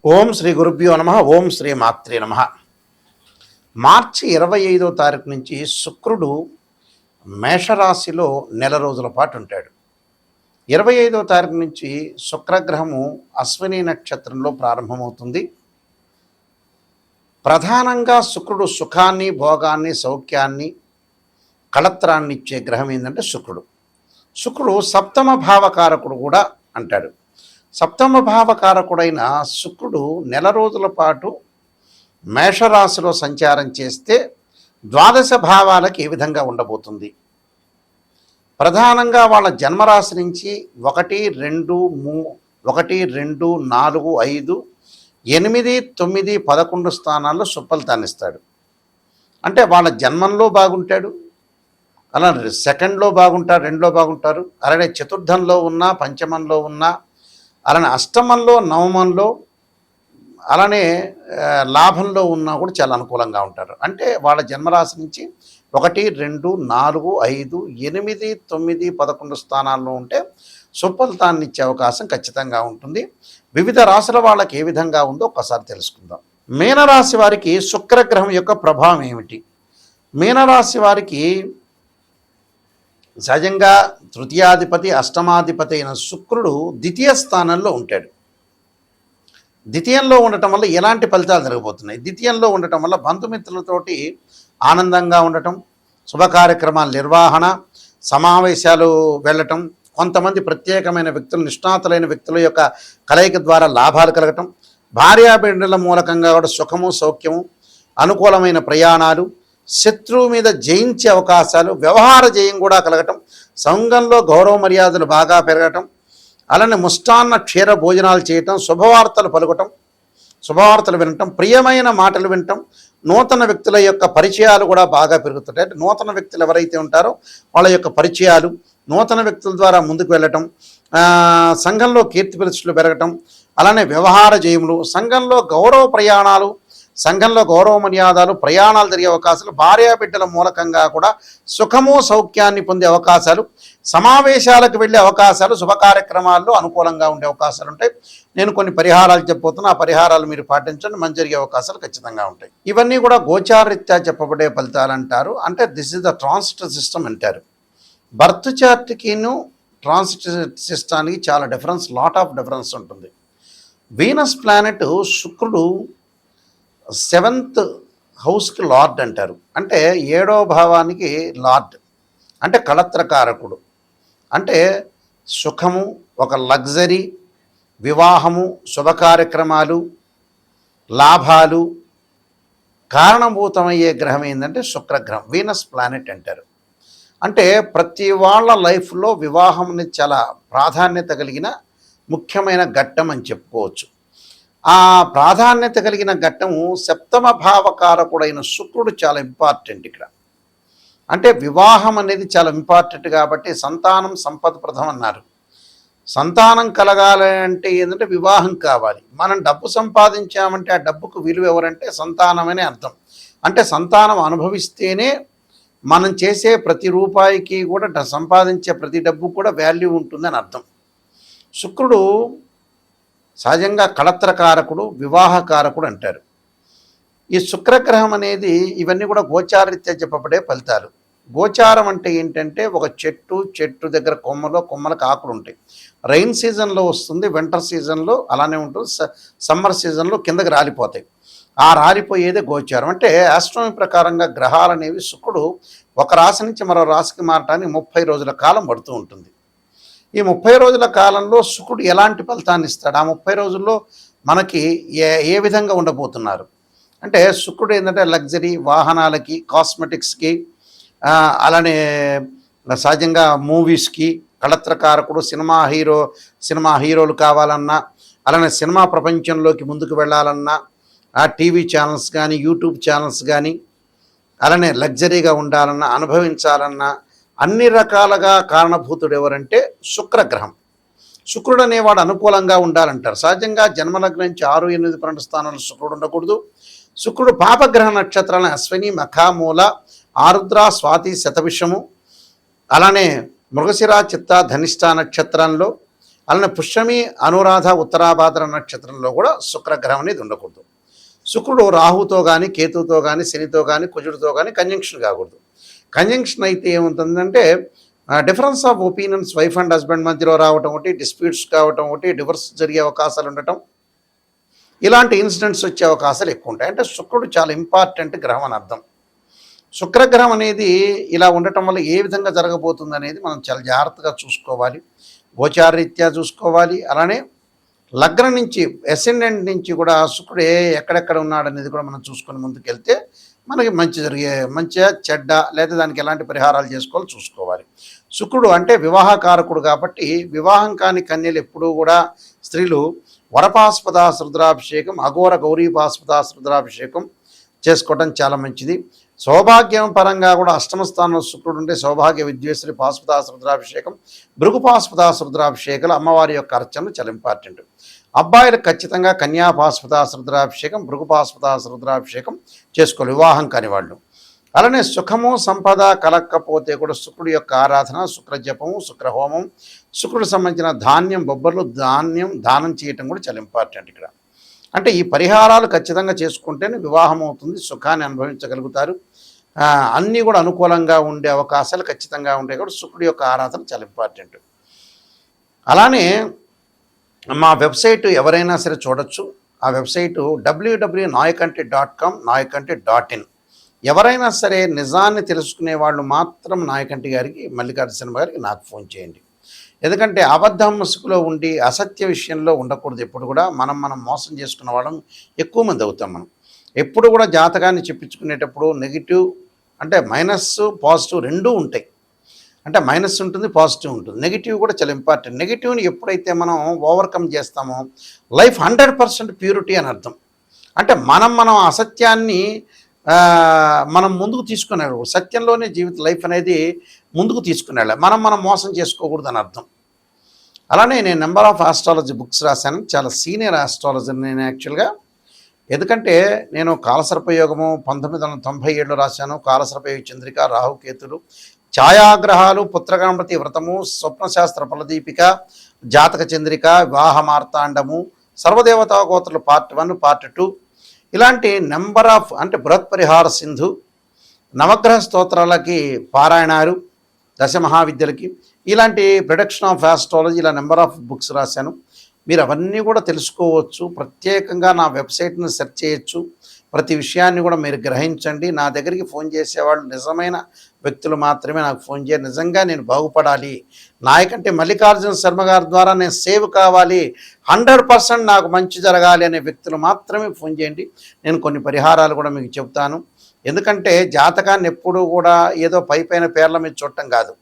ఓం శ్రీ గురుభ్యో నమ. ఓం శ్రీ మాత్రే నమ. మార్చి 25వ తారీఖు నుంచి శుక్రుడు మేషరాశిలో నెల రోజుల పాటు ఉంటాడు. 25వ తారీఖు నుంచి శుక్రగ్రహము అశ్విని నక్షత్రంలో ప్రారంభమవుతుంది. ప్రధానంగా శుక్రుడు సుఖాన్ని, భోగాన్ని, సౌఖ్యాన్ని, కళత్రాన్ని ఇచ్చే గ్రహం ఏంటంటే శుక్రుడు సప్తమ భావకారకుడు కూడా అంటాడు. సప్తమ భావకారకుడైన శుక్రుడు నెల రోజుల పాటు మేషరాశిలో సంచారం చేస్తే ద్వాదశ భావాలకు ఏ విధంగా ఉండబోతుంది? ప్రధానంగా వాళ్ళ జన్మరాశి నుంచి 1, 2, 4, 5, 8, 9, 11 స్థానాల్లో సుఫలితాన్ని ఇస్తాడు. అంటే వాళ్ళ జన్మంలో బాగుంటాడు, అలా సెకండ్లో బాగుంటారు, 2లో బాగుంటారు, అలానే చతుర్థంలో ఉన్నా, పంచమంలో ఉన్నా, అలానే అష్టమంలో, నవమంలో, అలానే లాభంలో ఉన్నా కూడా చాలా అనుకూలంగా ఉంటారు. అంటే వాళ్ళ జన్మరాశి నుంచి 1, 2, 4, 5, 8, 9, 11 స్థానాల్లో ఉంటే సుఫలితాన్ని ఇచ్చే అవకాశం ఖచ్చితంగా ఉంటుంది. వివిధ రాశుల వాళ్ళకి ఏ విధంగా ఉందో ఒకసారి తెలుసుకుందాం. మీనరాశి వారికి శుక్రగ్రహం యొక్క ప్రభావం ఏమిటి? మీనరాశి వారికి సహజంగా తృతీయాధిపతి, అష్టమాధిపతి అయిన శుక్రుడు ద్వితీయ స్థానంలో ఉంటాడు. ద్వితీయంలో ఉండటం వల్ల ఎలాంటి ఫలితాలు జరగబోతున్నాయి? ద్వితీయంలో ఉండటం వల్ల బంధుమిత్రులతోటి ఆనందంగా ఉండటం, శుభకార్యక్రమాల నిర్వహణ, సమావేశాలు వెళ్ళటం, కొంతమంది ప్రత్యేకమైన వ్యక్తులు, నిష్ణాతులైన వ్యక్తుల యొక్క కలయిక ద్వారా లాభాలు కలగటం, భార్యాబిడ్డల మూలకంగా కూడా సుఖము, సౌఖ్యము, అనుకూలమైన ప్రయాణాలు, శత్రువు మీద జయించే అవకాశాలు, వ్యవహార జయం కూడా కలగటం, సంఘంలో గౌరవ మర్యాదలు బాగా పెరగటం, అలానే ముష్టాన్న క్షీర భోజనాలు చేయటం, శుభవార్తలు పలుకటం, శుభవార్తలు వినటం, ప్రియమైన మాటలు వినటం, నూతన వ్యక్తుల యొక్క పరిచయాలు కూడా బాగా పెరుగుతుంటాయి. అంటే నూతన వ్యక్తులు ఎవరైతే ఉంటారో వాళ్ళ యొక్క పరిచయాలు, నూతన వ్యక్తుల ద్వారా ముందుకు వెళ్ళటం, సంఘంలో కీర్తి ప్రతిష్టలు పెరగటం, అలానే వ్యవహార జయములు, సంఘంలో గౌరవ ప్రయాణాలు, సంఘంలో గౌరవ మర్యాదలు, ప్రయాణాలు జరిగే అవకాశాలు, భార్యాబిడ్డల మూలకంగా కూడా సుఖము, సౌఖ్యాన్ని పొందే అవకాశాలు, సమావేశాలకు వెళ్ళే అవకాశాలు, శుభ కార్యక్రమాల్లో అనుకూలంగా ఉండే అవకాశాలు ఉంటాయి. నేను కొన్ని పరిహారాలు చెప్పబోతున్నా, ఆ పరిహారాలు మీరు పాటించండి, మంచి జరిగే అవకాశాలు ఖచ్చితంగా ఉంటాయి. ఇవన్నీ కూడా గోచారరీత్యా చెప్పబడే ఫలితాలు అంటారు. అంటే this is the transit system అంటారు. బర్త్ చార్ట్కిను ట్రాన్సిట్ సిస్టానికి చాలా డిఫరెన్స్, లాట్ ఆఫ్ డిఫరెన్స్ ఉంటుంది. వీనస్ ప్లానెట్ శుక్రుడు 7th హౌస్కి లార్డ్ అంటారు. అంటే 7వ భావానికి లార్డ్, అంటే కళత్రకారకుడు. అంటే సుఖము, ఒక లగ్జరీ, వివాహము, శుభ కార్యక్రమాలు, లాభాలు కారణభూతమయ్యే గ్రహం ఏంటంటే శుక్రగ్రహం, వీనస్ ప్లానెట్ అంటారు. అంటే ప్రతి వాళ్ళ లైఫ్లో వివాహం అనేది చాలా ప్రాధాన్యత కలిగిన ముఖ్యమైన ఘట్టం అని చెప్పుకోవచ్చు. ఆ ప్రాధాన్యత కలిగిన ఘట్టము సప్తమ భావకారకుడైన శుక్రుడు చాలా ఇంపార్టెంట్ ఇక్కడ. అంటే వివాహం అనేది చాలా ఇంపార్టెంట్ కాబట్టి సంతానం సంపదప్రదం అన్నారు. సంతానం కలగాలి అంటే ఏంటంటే వివాహం కావాలి. మనం డబ్బు సంపాదించామంటే ఆ డబ్బుకు విలువ ఎవరంటే సంతానమనే అర్థం. అంటే సంతానం అనుభవిస్తేనే మనం చేసే ప్రతి రూపాయికి కూడా, సంపాదించే ప్రతి డబ్బు కూడా వాల్యూ ఉంటుందని అర్థం. శుక్రుడు సహజంగా కళత్రకారకుడు, వివాహకారకుడు అంటారు. ఈ శుక్రగ్రహం అనేది ఇవన్నీ కూడా గోచారరీత్యా చెప్పబడే ఫలితాలు. గోచారం అంటే ఏంటంటే ఒక చెట్టు దగ్గర కొమ్మలకు ఆకులు ఉంటాయి. రైన్ సీజన్లో వస్తుంది, వింటర్ సీజన్లో అలానే ఉంటుంది, సమ్మర్ సీజన్లో కిందకి రాలిపోతాయి. ఆ రాలిపోయేదే గోచారం. అంటే ఆస్ట్రానమీ ప్రకారంగా గ్రహాలు అనేవి శుక్రుడు ఒక రాశి నుంచి మరో రాశికి మారటానికి 30 రోజుల కాలం పడుతూ ఉంటుంది. ఈ 30 రోజుల కాలంలో శుక్రుడు ఎలాంటి ఫలితాన్ని ఇస్తాడు? ఆ 30 రోజుల్లో మనకి ఏ విధంగా ఉండబోతున్నారు అంటే శుక్రుడు ఏంటంటే లగ్జరీ, వాహనాలకి, కాస్మెటిక్స్కి, అలానే సహజంగా మూవీస్కి కళత్రకారకుడు. సినిమా హీరోలు కావాలన్నా, అలానే సినిమా ప్రపంచంలోకి ముందుకు వెళ్ళాలన్నా, టీవీ ఛానల్స్ కానీ, యూట్యూబ్ ఛానల్స్ కానీ, అలానే లగ్జరీగా ఉండాలన్నా, అనుభవించాలన్నా అన్ని రకాలుగా కారణభూతుడు ఎవరంటే శుక్రగ్రహం. శుక్రుడు అనేవాడు అనుకూలంగా ఉండాలంటారు. సహజంగా జన్మలగ్నం నుంచి 6, 8, 12 స్థానాలు శుక్రుడు ఉండకూడదు. శుక్రుడు పాపగ్రహ నక్షత్రాలను అశ్విని, మఖ, మూల, ఆరుద్ర, స్వాతి, శతభిషము, అలానే మృగశిర, చిత్త, ధనిష్ట నక్షత్రంలో, అలానే పుష్యమి, అనురాధ, ఉత్తరాభాద్ర నక్షత్రంలో కూడా శుక్రగ్రహం అనేది ఉండకూడదు. శుక్రుడు రాహుతో కానీ, కేతువుతో కానీ, శనితో కానీ, కుజుడితో కానీ కంజంక్షన్ కాకూడదు. కంజంక్షన్ అయితే ఏముంటుందంటే difference of opinions wife and husband మధ్యలో రావటం ఒకటి, డిస్ప్యూట్స్ కావటం ఒకటి, డివర్స్ జరిగే అవకాశాలు ఉండటం, ఇలాంటి ఇన్సిడెంట్స్ వచ్చే అవకాశాలు ఎక్కువ ఉంటాయి. అంటే శుక్రుడు చాలా ఇంపార్టెంట్ గ్రహం అని అర్థం. శుక్రగ్రహం అనేది ఇలా ఉండటం వల్ల ఏ విధంగా జరగబోతుంది అనేది మనం చాలా జాగ్రత్తగా చూసుకోవాలి. గోచారరీత్యా చూసుకోవాలి. అలానే లగ్నం నుంచి, అసెండెంట్ నుంచి కూడా శుక్రుడు ఎక్కడెక్కడ ఉన్నాడనేది కూడా మనం చూసుకొని ముందుకెళ్తే మనకి మంచిగా చెడ్డ లేదా దానికి ఎలాంటి పరిహారాలు చేసుకోవాలో చూసుకోవాలి. శుక్రుడు అంటే వివాహకారకుడు కాబట్టి వివాహం కాని కన్యలు ఎప్పుడూ కూడా స్త్రీలు వరపాస్పదాస రుద్రాభిషేకం, అఘోర గౌరీపాస్పదాస రుద్రాభిషేకం చేసుకోవడం చాలా మంచిది. సౌభాగ్యం పరంగా కూడా అష్టమ స్థానంలో శుక్రుడు ఉంటే సౌభాగ్య విద్వేశ్వరి పాస్పదాస రుద్రాభిషేకం, భృగు పాస్పదాస రుద్రాభిషేకాలు అమ్మవారి యొక్క అర్చనలు చాలా ఇంపార్టెంట్. అబ్బాయిలు ఖచ్చితంగా కన్యా పాస్పదాస రుద్రాభిషేకం, భృగు పాస్పదాస రుద్రాభిషేకం చేసుకోవాలి వివాహం కాని వాళ్ళు. అలానే సుఖము సంపద కలక్కపోతే కూడా శుక్రుడి యొక్క ఆరాధన, శుక్ర జపము, శుక్ర హోమం, శుక్రుడికి సంబంధించిన ధాన్యం, బొబ్బర్లు, ధాన్యం దానం చేయటం కూడా చాలా ఇంపార్టెంట్ ఇక్కడ. అంటే ఈ పరిహారాలు ఖచ్చితంగా చేసుకుంటేనే వివాహం అవుతుంది, సుఖాన్ని అనుభవించగలుగుతారు. అన్నీ కూడా అనుకూలంగా ఉండే అవకాశాలు ఖచ్చితంగా ఉంటాయి. కూడా శుక్రుడి యొక్క ఆరాధన చాలా ఇంపార్టెంట్. అలానే మా వెబ్సైట్ ఎవరైనా సరే చూడొచ్చు. ఆ వెబ్సైటు www.nayakanti.com, nayakanti.in. ఎవరైనా సరే నిజాన్ని తెలుసుకునే వాళ్ళు మాత్రం నాయకంటి గారికి, మల్లికార్జున గారికి నాకు ఫోన్ చేయండి. ఎందుకంటే అబద్ధం ముసుగులో ఉండి అసత్య విషయంలో ఉండకూడదు. ఎప్పుడు కూడా మనం మోసం చేసుకున్న వాళ్ళం ఎక్కువ మంది అవుతాం. మనం ఎప్పుడు కూడా జాతకాన్ని చెప్పించుకునేటప్పుడు నెగిటివ్ అంటే మైనస్ పాజిటివ్ రెండూ ఉంటాయి. అంటే మైనస్ ఉంటుంది, పాజిటివ్ ఉంటుంది. నెగిటివ్ కూడా చాలా ఇంపార్టెంట్. నెగిటివ్ని ఎప్పుడైతే మనం ఓవర్కమ్ చేస్తామో లైఫ్ 100% ప్యూరిటీ అని అర్థం. అంటే మనం అసత్యాన్ని మనం ముందుకు తీసుకునేవాడు, సత్యంలోనే లైఫ్ అనేది ముందుకు తీసుకునేళ్ళ మనం మోసం చేసుకోకూడదు అని అర్థం. అలానే నేను నెంబర్ ఆఫ్ ఆస్ట్రాలజీ బుక్స్ రాశాను. చాలా సీనియర్ ఆస్ట్రాలజర్ నేను యాక్చువల్గా. ఎందుకంటే నేను కాలసర్పయోగము 1997లో రాశాను. కాలసర్పయోగ చంద్రిక, రాహుకేతులు, ఛాయాగ్రహాలు, పుత్రగణపతి వ్రతము, స్వప్నశాస్త్ర ఫలదీపిక, జాతక చంద్రిక, వివాహ మార్తాండము, సర్వదేవతా గోత్రులు పార్ట్ 1, పార్ట్ 2, ఇలాంటి నెంబర్ ఆఫ్ అంటే బృహత్ పరిహార సింధు, నవగ్రహ స్తోత్రాలకి పారాయణాలు, దశమహావిద్యలకి, ఇలాంటి ప్రొడక్షన్ ఆఫ్ ఆస్ట్రాలజీ, ఇలా నెంబర్ ఆఫ్ బుక్స్ రాశాను. మీరు అవన్నీ కూడా తెలుసుకోవచ్చు. ప్రత్యేకంగా నా వెబ్సైట్ని సెర్చ్ చేయొచ్చు. ప్రతి విషయాన్ని కూడా మీరు గ్రహించండి. నా దగ్గరికి ఫోన్ చేసేవాళ్ళు నిజమైన వ్యక్తులు మాత్రమే నాకు ఫోన్ చేయాలి. నిజంగా నేను బాగుపడాలి, నాయకంటే మల్లికార్జున శర్మ గారి ద్వారా నేను సేవ్ కావాలి, 100% నాకు మంచి జరగాలి అనే వ్యక్తులు మాత్రమే ఫోన్ చేయండి. నేను కొన్ని పరిహారాలు కూడా మీకు చెప్తాను. ఎందుకంటే జాతకాన్ని ఎప్పుడూ కూడా ఏదో పైపైన పేర్ల మీద చూడటం కాదు.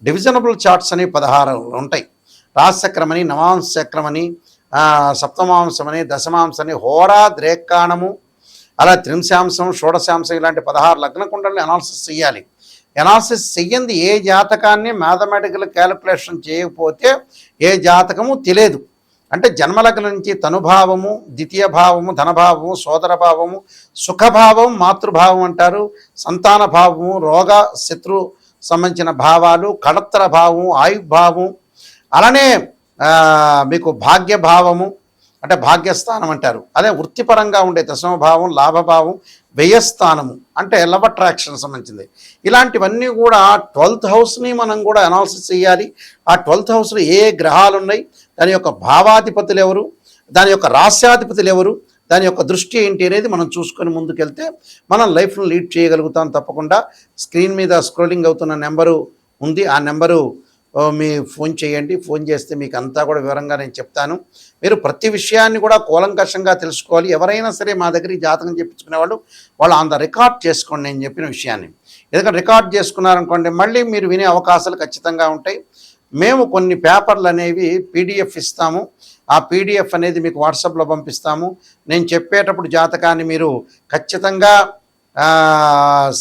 డివిజనబుల్ చార్ట్స్ అని 16 ఉంటాయి. రాశిచక్రమని, నవాంశచక్రమని, సప్తమాంశమని, దశమాంశని, హోరా, ద్రేక్కాణము, అలా త్రింశాంశం, షోడశాంశం, ఇలాంటి 16 లగ్న కుండల్ని అనాలిసిస్ చేయాలి. అనాలిసిస్ చెయ్యంది ఏ జాతకాన్ని మ్యాథమెటికల్ క్యాలిక్యులేషన్ చేయకపోతే ఏ జాతకము తెలియదు. అంటే జన్మలగ్నం నుంచి తనుభావము, ద్వితీయ భావము, ధనభావము, సోదర భావము, సుఖభావం, మాతృభావం అంటారు, సంతాన భావము, రోగ శత్రు సంబంధించిన భావాలు, కళత్ర భావము, ఆయుర్భావము, అలానే మీకు భాగ్యభావము అంటే భాగ్యస్థానం అంటారు. అదే వృత్తిపరంగా ఉండే దశమభావం, లాభభావం, వ్యయస్థానము అంటే లవ్ అట్రాక్షన్ సంబంధించింది. ఇలాంటివన్నీ కూడా 12th హౌస్ని మనం కూడా అనాలిసిస్ చేయాలి. ఆ 12th హౌస్లో ఏ గ్రహాలు ఉన్నాయి, దాని యొక్క భావాధిపతులు ఎవరు, దాని యొక్క రాస్యాధిపతులు ఎవరు, దాని యొక్క దృష్టి ఏంటి అనేది మనం చూసుకొని ముందుకెళ్తే మనం లైఫ్ను లీడ్ చేయగలుగుతాం. తప్పకుండా స్క్రీన్ మీద స్క్రోలింగ్ అవుతున్న నెంబరు ఉంది. ఆ నెంబరు మీ ఫోన్ చేయండి. ఫోన్ చేస్తే మీకు అంతా కూడా వివరంగా నేను చెప్తాను. మీరు ప్రతి విషయాన్ని కూడా కూలంకషంగా తెలుసుకోవాలి. ఎవరైనా సరే మా దగ్గర ఈ జాతకం చెప్పించుకునేవాళ్ళు వాళ్ళు ఆన్ ద రికార్డ్ చేసుకోండి నేను చెప్పిన విషయాన్ని. ఎందుకంటే రికార్డ్ చేసుకున్నారనుకోండి మళ్ళీ మీరు వినే అవకాశాలు ఖచ్చితంగా ఉంటాయి. మేము కొన్ని పేపర్లు అనేవి PDF ఇస్తాము. ఆ PDF అనేది మీకు వాట్సాప్లో పంపిస్తాము. నేను చెప్పేటప్పుడు జాతకాన్ని మీరు ఖచ్చితంగా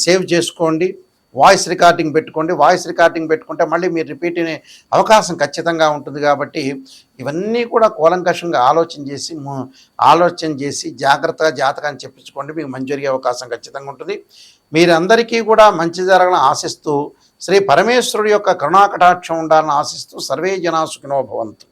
సేవ్ చేసుకోండి. వాయిస్ రికార్డింగ్ పెట్టుకోండి. వాయిస్ రికార్డింగ్ పెట్టుకుంటే మళ్ళీ మీరు రిపీట్ అనే అవకాశం ఖచ్చితంగా ఉంటుంది. కాబట్టి ఇవన్నీ కూడా కూలంకషంగా ఆలోచన చేసి జాగ్రత్తగా జాతకాన్ని చెప్పించుకోండి. మీకు మంచి జరిగే అవకాశం ఖచ్చితంగా ఉంటుంది. మీరందరికీ కూడా మంచి జరగాలని ఆశిస్తూ శ్రీ పరమేశ్వరుడి యొక్క కరుణాకటాక్షం ఉండాలని ఆశిస్తూ సర్వే జనా సుఖినో భవంతు.